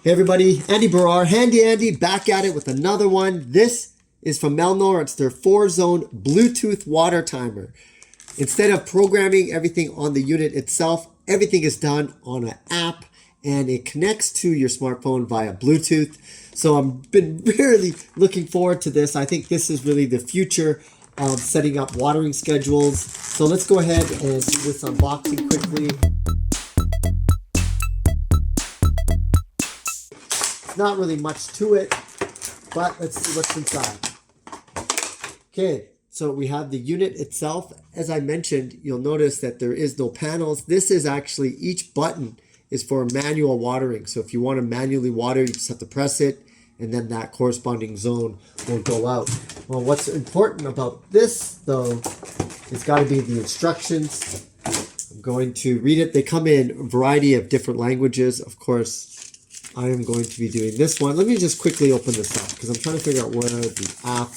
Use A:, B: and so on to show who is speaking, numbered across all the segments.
A: Hey everybody, Andy Baryer, Handy Andy, back at it with another one. This is from Melnor. It's their 4-zone Bluetooth water timer. Instead of programming everything on the unit itself, everything is done on an app and it connects to your smartphone via Bluetooth. So I've been really looking forward to this. I think this is really the future of setting up watering schedules. So let's go ahead and do this unboxing quickly. Not really much to it, but let's see what's inside. Okay, so we have the unit itself. As I mentioned, you'll notice that there is no panels. This is actually, each button is for manual watering. So if you want to manually water, you just have to press it and then that corresponding zone will go out. Well, what's important about this though, it's got to be the instructions. I'm going to read it. They come in a variety of different languages. Of course, I am going to be doing this one. Let me just quickly open this up because I'm trying to figure out where the app,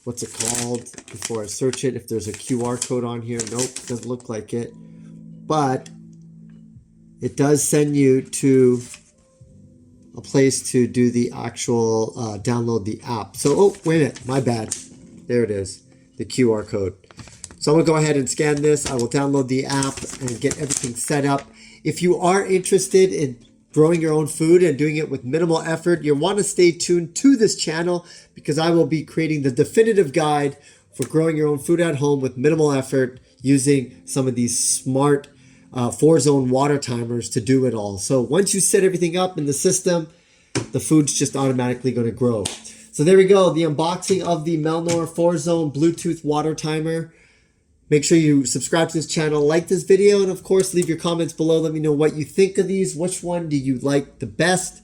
A: what's it called, before I search it. If there's a QR code on here. Nope, doesn't look like it. But it does send you to a place to do the actual download the app. So, oh, wait a minute, my bad. There it is, the QR code. So I'm gonna go ahead and scan this. I will download the app and get everything set up. If you are interested in growing your own food and doing it with minimal effort, you want to stay tuned to this channel because I will be creating the definitive guide for growing your own food at home with minimal effort using some of these smart 4-zone water timers to do it all. So once you set everything up in the system, the food's just automatically going to grow. So there we go, the unboxing of the Melnor 4-zone Bluetooth water timer. Make sure you subscribe to this channel, like this video, and of course, leave your comments below. Let me know what you think of these. Which one do you like the best?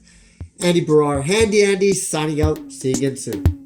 A: Andy Baryer, Handy Andy, signing out. See you again soon.